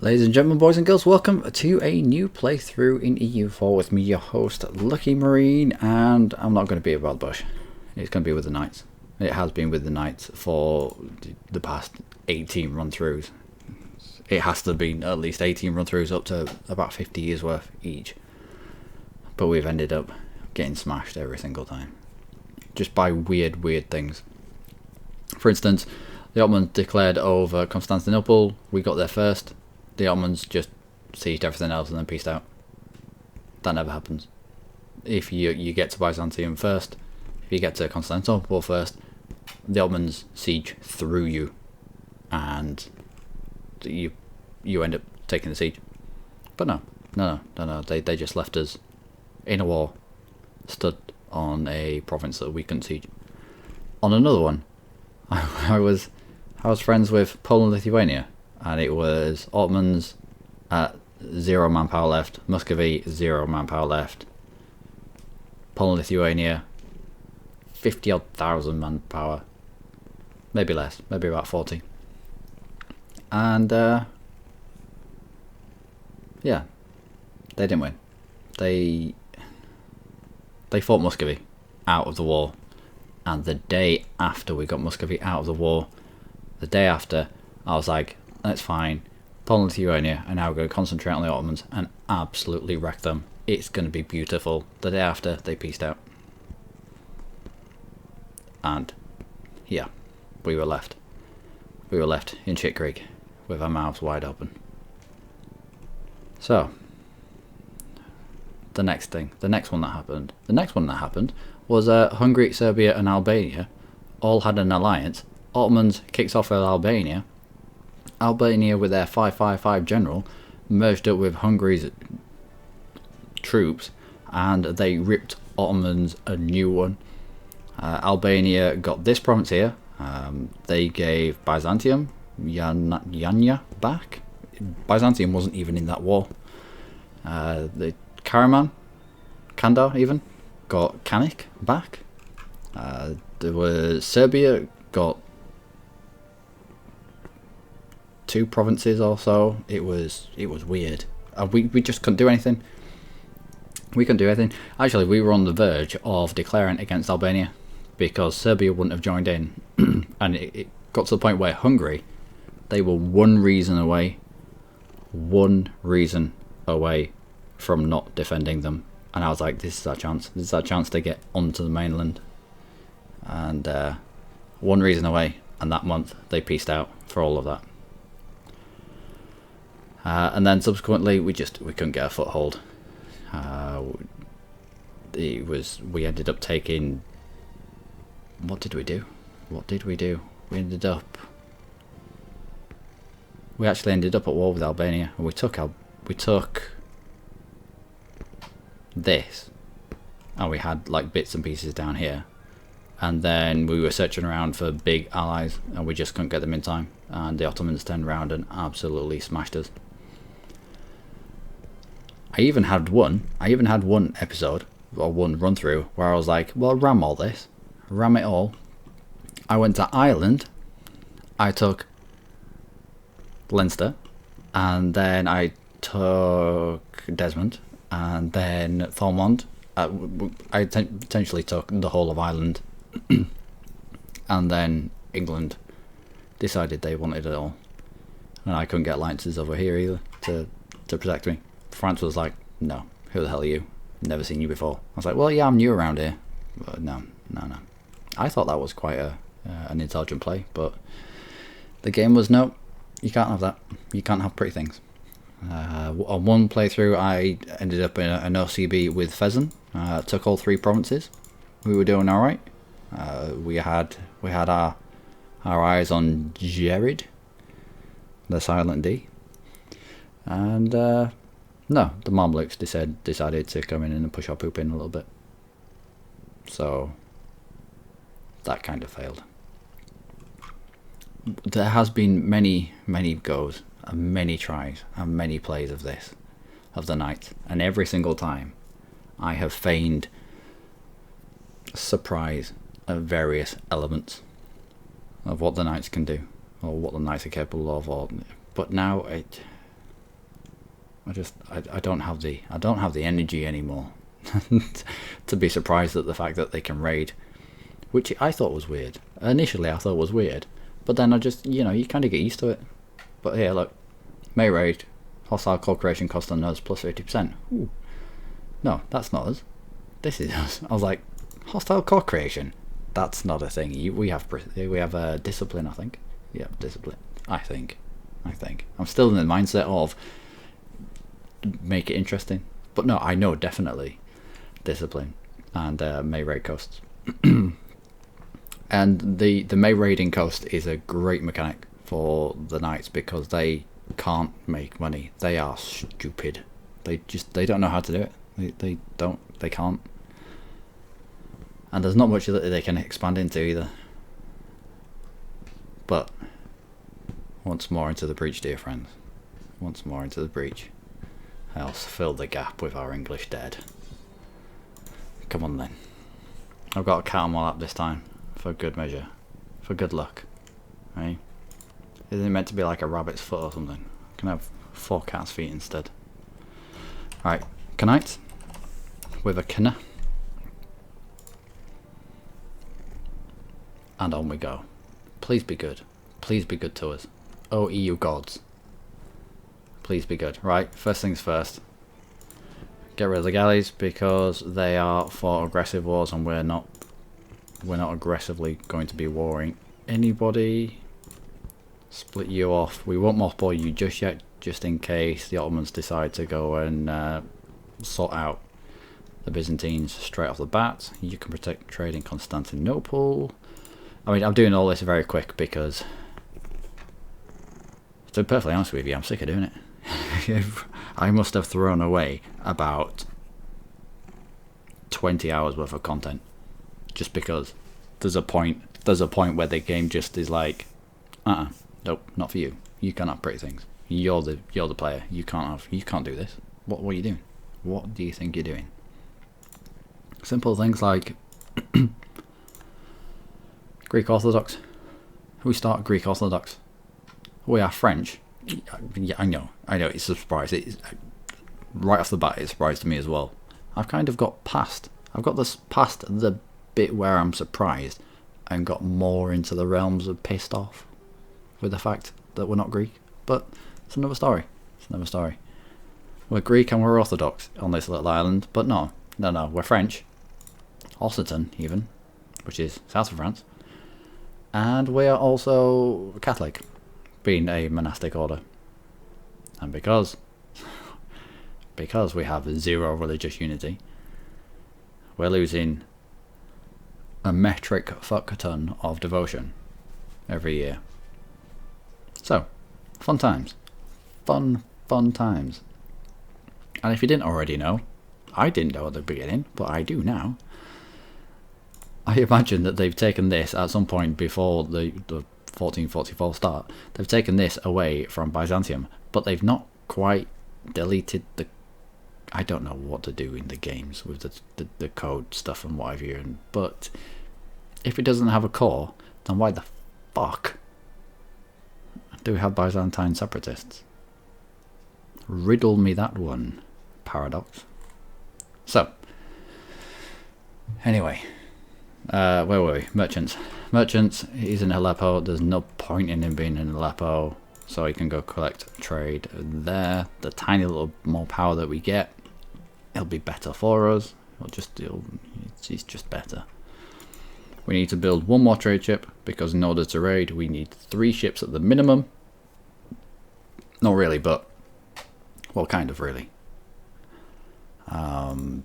Ladies and gentlemen, boys and girls, welcome to a new playthrough in EU4 with me, your host, Luckymarine, and I'm not going to be about the bush. It's going to be with the Knights. It has been with the Knights for the past 18 run-throughs. It has to have been at least 18 run-throughs up to about 50 years worth each. But we've ended up getting smashed every single time. Just by weird things. For instance, the Ottomans declared over Constantinople, we got there first. The Ottomans just sieged everything else and then peaced out. That never happens. If you get to Byzantium first, if you get to Constantinople first, the Ottomans siege through you, and you end up taking the siege. But no. They just left us in a war, stood on a province that we couldn't siege. On another one, I was friends with Poland and Lithuania. And it was Ottomans at 0 manpower left, Muscovy 0 manpower left, Poland, Lithuania 50-odd thousand manpower, maybe less, maybe about 40. And yeah, they didn't win. They fought Muscovy out of the war, and the day after we got Muscovy out of the war, the day after, I was like, that's fine. Poland and Lithuania are now going to concentrate on the Ottomans and absolutely wreck them. It's going to be beautiful. The day after, they peaced out. And, yeah, we were left. We were left in shit creek with our mouths wide open. So, the next one that happened was Hungary, Serbia and Albania all had an alliance. Ottomans kicks off with Albania. Albania, with their 555 general, merged up with Hungary's troops, and they ripped Ottomans a new one. Albania got this province here. They gave Byzantium, Yanya back. Byzantium wasn't even in that war. The Kandar even got Kanik back. There was Serbia got 2 provinces or so. It was weird. We just couldn't do anything. Actually, we were on the verge of declaring against Albania because Serbia wouldn't have joined in. And it got to the point where Hungary, they were one reason away from not defending them. And I was like, this is our chance to get onto the mainland. And one reason away, and that month they peaced out for all of that. And then subsequently we couldn't get a foothold. We ended up taking. What did we do? We actually ended up at war with Albania, and we took this, and we had like bits and pieces down here, and then we were searching around for big allies, and we just couldn't get them in time, and the Ottomans turned around and absolutely smashed us. I even had one episode, or one run through, where I was like, well, ram it all. I went to Ireland, I took Leinster, and then I took Desmond, and then Thomond. I potentially took the whole of Ireland, and then England decided they wanted it all, and I couldn't get alliances over here either to protect me. France was like, no, who the hell are you? Never seen you before. I was like, well, yeah, I'm new around here. But no. I thought that was quite an intelligent play, but the game was, no, you can't have that. You can't have pretty things. On one playthrough, I ended up in an OCB with Fezzan. Took all 3 provinces. We were doing all right. We had our eyes on Jared, the silent D, and no, the Mamluks decided to come in and push our poop in a little bit. So that kind of failed. There has been many goes and many tries and many plays of the Knights, and every single time I have feigned surprise at various elements of what the Knights can do, or what the Knights are capable of. But now I don't have the energy anymore to be surprised at the fact that they can raid, which I thought was weird. Initially, I thought it was weird, but then I just, you kind of get used to it. But here, look, may raid, hostile core creation cost on us plus 50%. Ooh. No, that's not us. This is us. I was like, hostile core creation. That's not a thing. We have discipline, I think. Yeah, discipline. I think. I'm still in the mindset of make it interesting. But no, I know definitely discipline and May raid costs. And the May raiding cost is a great mechanic for the knights because they can't make money. They are stupid. They don't know how to do it. They can't. And there's not much that they can expand into either. But once more into the breach, dear friends. Once more into the breach. I'll fill the gap with our English dead. Come on then. I've got a cat on my lap this time. For good measure. For good luck. Right? Isn't it meant to be like a rabbit's foot or something? I can have 4 cat's feet instead. Alright. Knights. With a canna. And on we go. Please be good. Please be good to us. Oh, EU gods. Please be good. Right, first things first. Get rid of the galleys because they are for aggressive wars and we're not aggressively going to be warring anybody. Split you off. We won't mothball you just yet, just in case the Ottomans decide to go and sort out the Byzantines straight off the bat. You can protect trade in Constantinople. I mean, I'm doing all this very quick because, to be perfectly honest with you, I'm sick of doing it. I must have thrown away about 20 hours worth of content just because there's a point where the game just is like, nope, not for you. You can't have pretty things. You're the player. You can't do this. What are you doing? What do you think you're doing? Simple things like Greek Orthodox. We start Greek Orthodox. We are French. Yeah, I know. It's a surprise. Right off the bat, it surprised me as well. I've kind of got past. I've got this past the bit where I'm surprised, and got more into the realms of pissed off with the fact that we're not Greek. But it's another story. We're Greek and we're Orthodox on this little island, but no, we're French. Occitan, even, which is south of France, and we are also Catholic, being a monastic order. And because we have zero religious unity, we're losing a metric fuck ton of devotion every year. So, fun times. Fun times. And if you didn't already know, I didn't know at the beginning, but I do now. I imagine that they've taken this at some point before the 1444 start. They've taken this away from Byzantium, but they've not quite deleted the... I don't know what to do in the games with the code stuff and what have you, but if it doesn't have a core, then why the fuck do we have Byzantine separatists? Riddle me that one, Paradox. So, anyway, where were we? Merchants, he's in Aleppo. There's no point in him being in Aleppo, so he can go collect trade there. The tiny little more power that we get, it'll be better for us. It's just better. We need to build one more trade ship because in order to raid, we need 3 ships at the minimum. Not really, but well, kind of really. I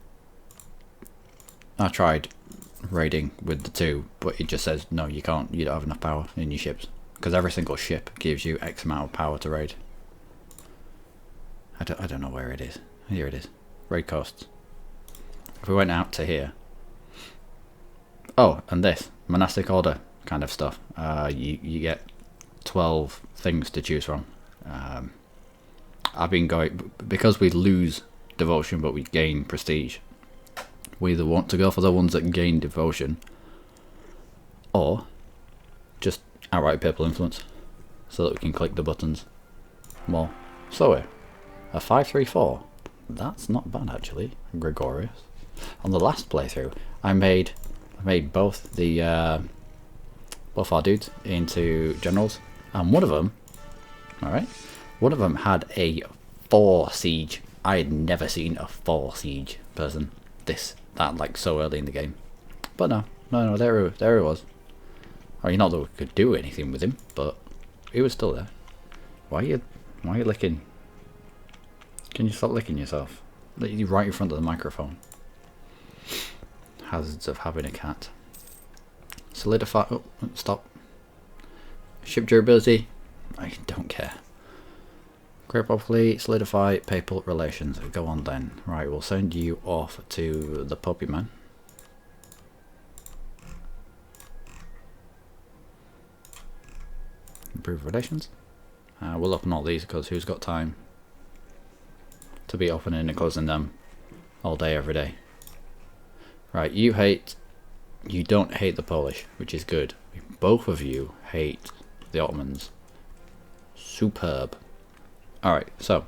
tried raiding with the 2, but it just says no, you can't. You don't have enough power in your ships because every single ship gives you X amount of power to raid. I don't know where it is. Here it is. Raid costs. If we went out to here. Oh, and this monastic order kind of stuff. You get 12 things to choose from. I've been going because we lose devotion, but we gain prestige. We either want to go for the ones that gain devotion, or just outright papal influence, so that we can click the buttons more. So A 534. That's not bad actually. Gregorius. On the last playthrough, I made both the both our dudes into generals, and one of them, all right, one of them had a 4 siege. I had never seen a 4 siege person that like so early in the game. But no, there he was. I mean, not that we could do anything with him, but he was still there. Why are you licking? Can you stop licking yourself? You're right in front of the microphone. Hazards of having a cat. Solidify. Oh, stop. Ship durability. I don't care. Create properly. Solidify papal relations. Go on then. Right, we'll send you off to the puppy man. Improve relations. We'll open all these because who's got time to be opening and closing them all day every day? Right, you don't hate the Polish, which is good. Both of you hate the Ottomans. Superb. Alright, so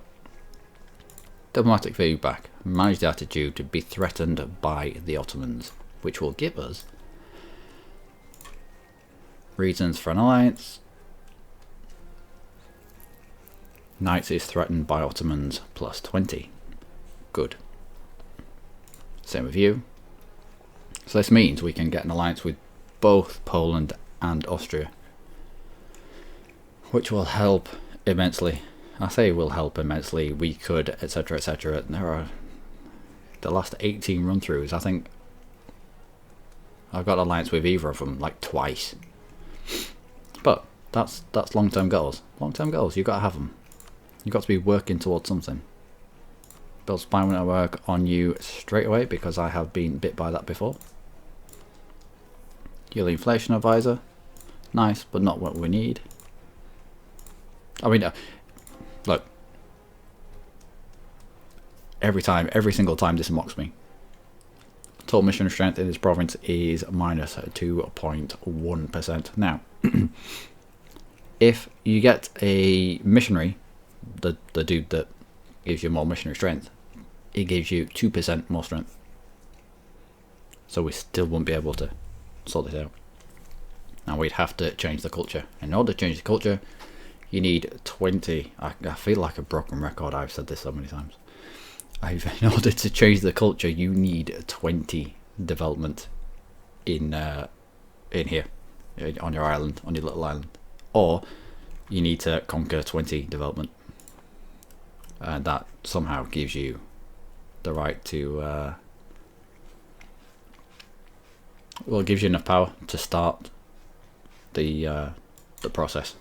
diplomatic feedback. Manage the attitude to be threatened by the Ottomans, which will give us reasons for an alliance. Knights is threatened by Ottomans plus 20. Good. Same with you. So this means we can get an alliance with both Poland and Austria, which will help immensely. I say will help immensely. We could, etc., etc. There are the last 18 run-throughs. I think I've got an alliance with either of them like twice. But that's long-term goals. Long-term goals. You've got to have them. You've got to be working towards something. Build spy network on you straight away because I have been bit by that before. Yearly inflation advisor. Nice, but not what we need. I mean, look. Every single time this mocks me. Total mission strength in this province is minus 2.1%. Now, if you get a missionary, the dude that gives you more missionary strength, it gives you 2% more strength. So we still won't be able to sort this out. Now we'd have to change the culture. In order to change the culture, you need 20. I feel like a broken record. I've said this so many times. In order to change the culture, you need 20 development in here, on your island, on your little island, or you need to conquer 20 development, and that somehow gives you the right to. Well, it gives you enough power to start the process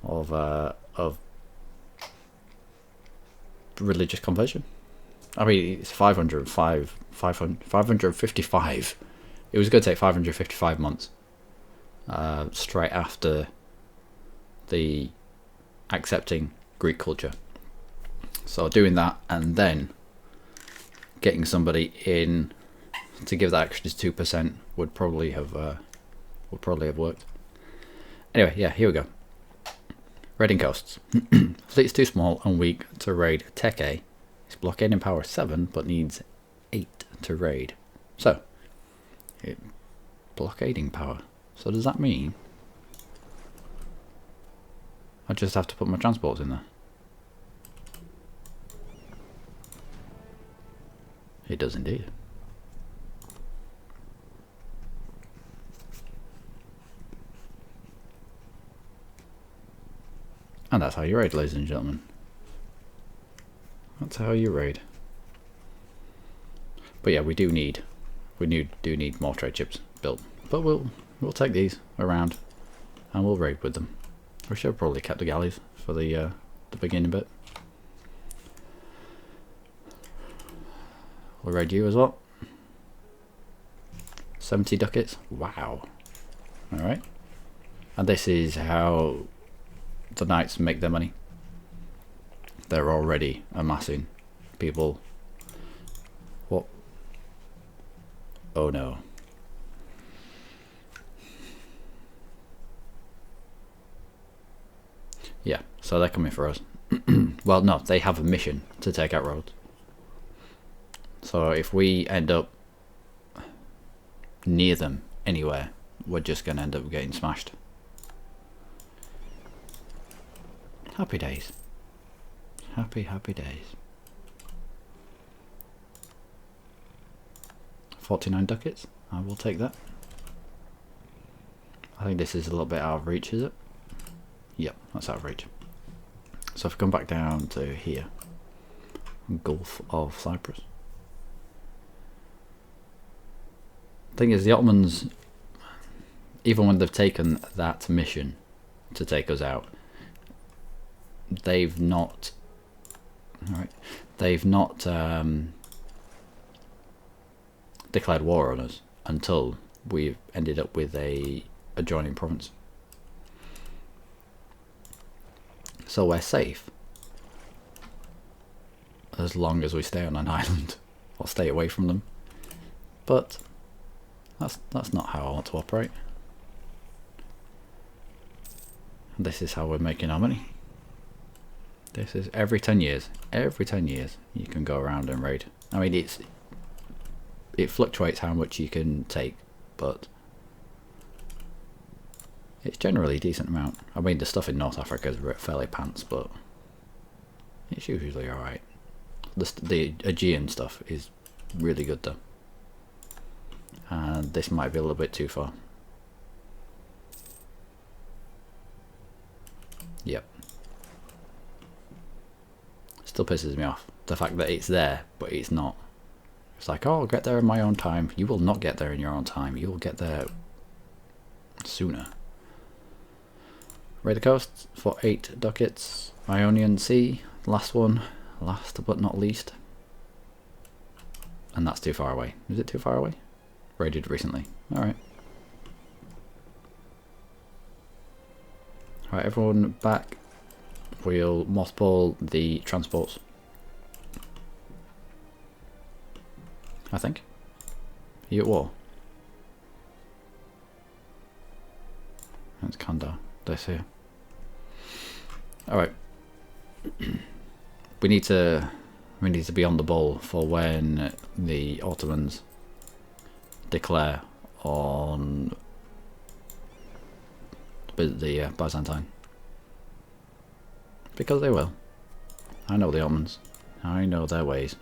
of religious conversion. I mean, it's 555. It was going to take 555 months straight after the accepting Greek culture. So doing that and then getting somebody in to give that extra 2% would probably have worked. Anyway, yeah, here we go. Raiding costs. Fleet's too small and weak to raid Teke. It's blockading power 7 but needs 8 to raid. So, blockading power. So does that mean I just have to put my transports in there? It does indeed. And that's how you raid, ladies and gentlemen. That's how you raid. But yeah, we do need more trade ships built. But we'll take these around and we'll raid with them. We should have probably kept the galleys for the beginning bit. We'll raid you as well. 70 ducats. Wow. Alright. And this is how the knights make their money. They're already amassing people. What? Oh no. Yeah, so they're coming for us. Well, no, they have a mission to take out Rhodes. So if we end up near them anywhere, we're just going to end up getting smashed. Happy days. Happy, happy days. 49 ducats. I will take that. I think this is a little bit out of reach, is it? Yep, that's out of reach. So if we come back down to here, Gulf of Cyprus. Thing is, the Ottomans, even when they've taken that mission to take us out, they've not, declared war on us until we've ended up with a adjoining province. So we're safe as long as we stay on an island or stay away from them. But that's not how I want to operate. This is how we're making our money. This is every 10 years. Every 10 years you can go around and raid. I mean, it fluctuates how much you can take, but it's generally a decent amount. I mean, the stuff in North Africa is fairly pants, but it's usually alright. The Aegean stuff is really good though. And this might be a little bit too far. Yep. Still pisses me off. The fact that it's there, but it's not. It's like, oh, I'll get there in my own time. You will not get there in your own time. You will get there sooner. Raid the coast for 8 ducats. Ionian Sea, last one. Last but not least. And that's too far away. Is it too far away? Raided recently. Alright. Alright, everyone back. We'll mothball the transports. I think. Are you at war? That's Kandar. This here. Alright. we need to be on the ball for when the Ottomans declare on the Byzantine. Because they will. I know the Ottomans. I know their ways.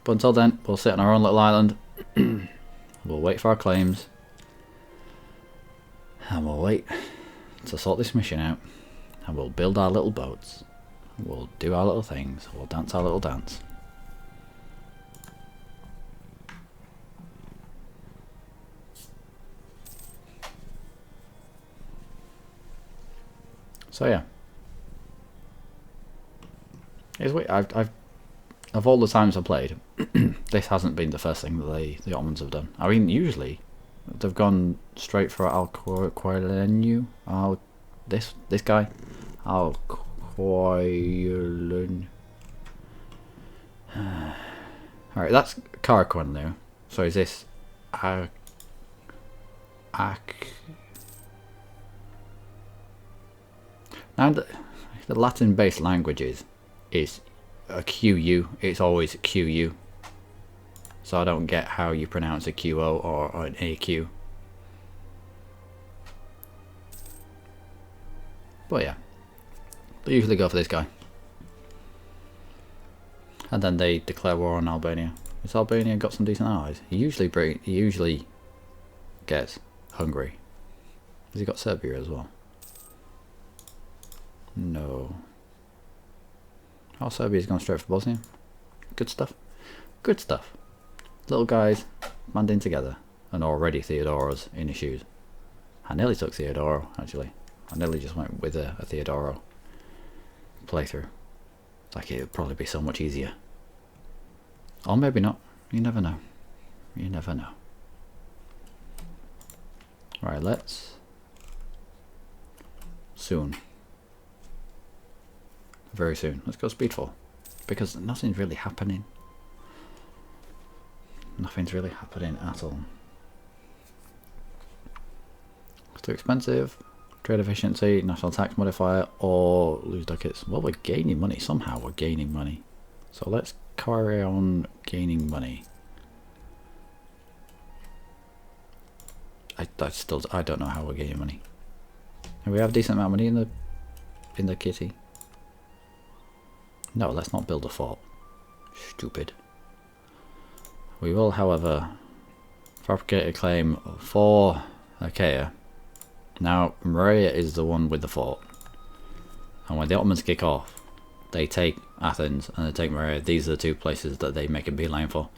But until then, we'll sit on our own little island. We'll wait for our claims. And we'll wait to sort this mission out. And we'll build our little boats. We'll do our little things. We'll dance our little dance. So yeah, it's weird. I've of all the times I played, this hasn't been the first thing that the Ottomans have done. I mean, usually they've gone straight for Al-Qailanu. This guy, Al-Qailun. All right, that's Karaquanlu. So is this Now the Latin-based languages is a QU. It's always QU. So I don't get how you pronounce a QO or an AQ. But yeah, they usually go for this guy. And then they declare war on Albania. Has Albania got some decent allies? He usually gets Hungary. Has he got Serbia as well? No. Oh, Serbia's gone straight for Bosnia. Good stuff. Good stuff. Little guys banding together. And already Theodora's in his shoes. I nearly took Theodoro, actually. I nearly just went with a Theodoro playthrough. It's like it would probably be so much easier. Or maybe not. You never know. You never know. Right, let's... soon. Very soon. Let's go Speedfall. Because nothing's really happening. Nothing's really happening at all. It's too expensive. Trade efficiency, national tax modifier, or lose ducats. Well, we're gaining money. Somehow we're gaining money. So let's carry on gaining money. I don't know how we're gaining money. And we have a decent amount of money in the kitty. No, let's not build a fort. Stupid. We will, however, fabricate a claim for Achaia. Now, Morea is the one with the fort. And when the Ottomans kick off, they take Athens and they take Morea. These are the two places that they make a beeline for.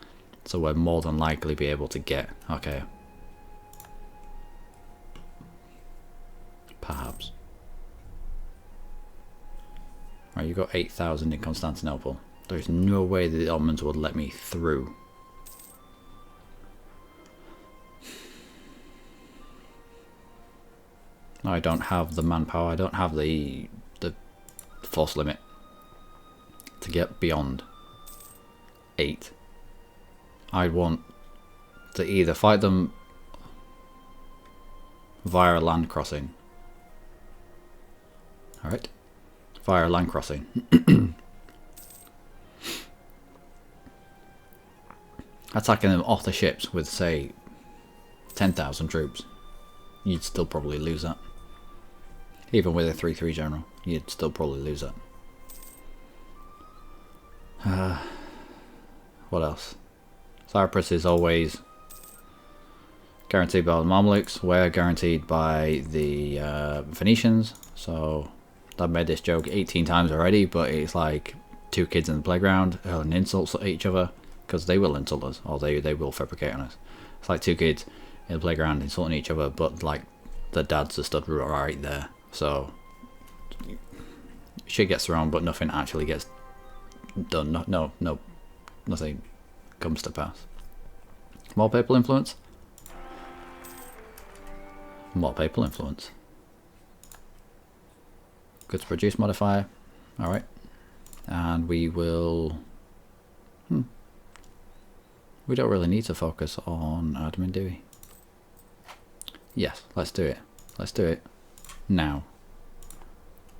So we're more than likely be able to get Achaia. Perhaps. Right, you got 8,000 in Constantinople. There's no way that the Ottomans would let me through. I don't have the manpower, I don't have the force limit to get beyond 8. I'd want to either fight them via a land crossing. Alright. Via a land crossing. Attacking them off the ships with, say, 10,000 troops. You'd still probably lose that. Even with a 3-3 general, you'd still probably lose that. What else? Cyprus is always guaranteed by the Mamluks. We're guaranteed by the Phoenicians. So I've made this joke 18 times already, but it's like two kids in the playground hurling insults at each other, because they will insult us, or they will fabricate on us. It's like two kids in the playground insulting each other, but like the dads are stood right there. So shit gets thrown, but nothing actually gets done. No, nothing comes to pass. More papal influence. More papal influence. Goods produce modifier. Alright. And we will... We don't really need to focus on admin, do we? Yes, let's do it. Let's do it now.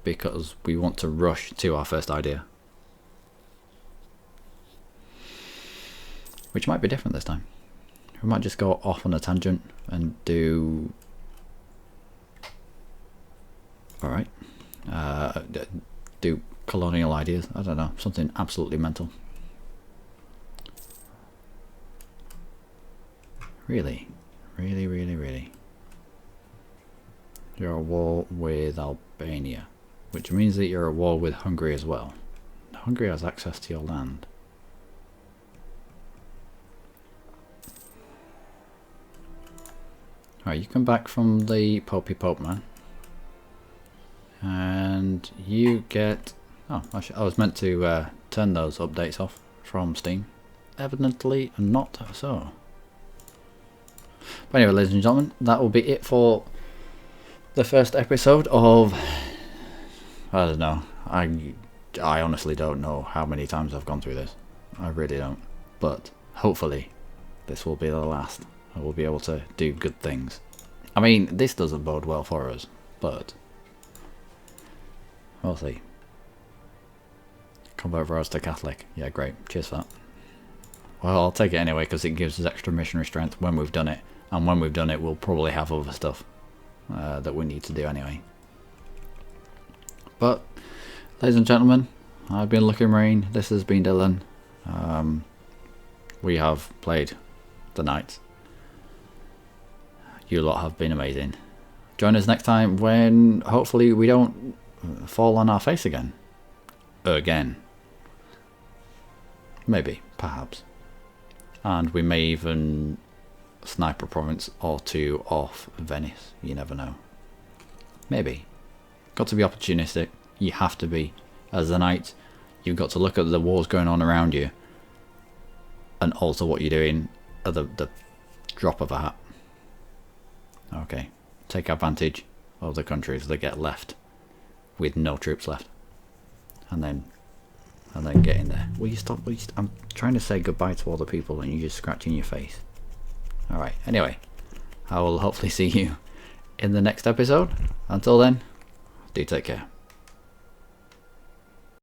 Because we want to rush to our first idea. Which might be different this time. We might just go off on a tangent and do... Alright. Do colonial ideas. I don't know. Something absolutely mental. Really? Really? You're at war with Albania. Which means that you're at war with Hungary as well. Hungary has access to your land. Alright, you come back from the Pope man. And you get... Oh, I was meant to turn those updates off from Steam. Evidently not so. But anyway, ladies and gentlemen, that will be it for the first episode of... I don't know. I honestly don't know how many times I've gone through this. I really don't. But hopefully this will be the last. I will be able to do good things. I mean, this doesn't bode well for us, but we'll see. Convert Rose to Catholic. Yeah, great. Cheers for that. Well, I'll take it anyway because it gives us extra missionary strength when we've done it. And when we've done it, we'll probably have other stuff that we need to do anyway. But, ladies and gentlemen, I've been Luckymarine. This has been Dylan. We have played the Knights. You lot have been amazing. Join us next time when hopefully we don't fall on our face again. Again. Maybe, perhaps. And we may even snipe a province or two off Venice. You never know. Maybe. Got to be opportunistic. You have to be. As a knight, you've got to look at the wars going on around you and alter what you're doing at the drop of a hat. Okay. Take advantage of the countries that get left with no troops left. And then and then get in there. Will you stop? I'm trying to say goodbye to all the people and you're just scratching your face. Alright, anyway, I will hopefully see you in the next episode. Until then, do take care.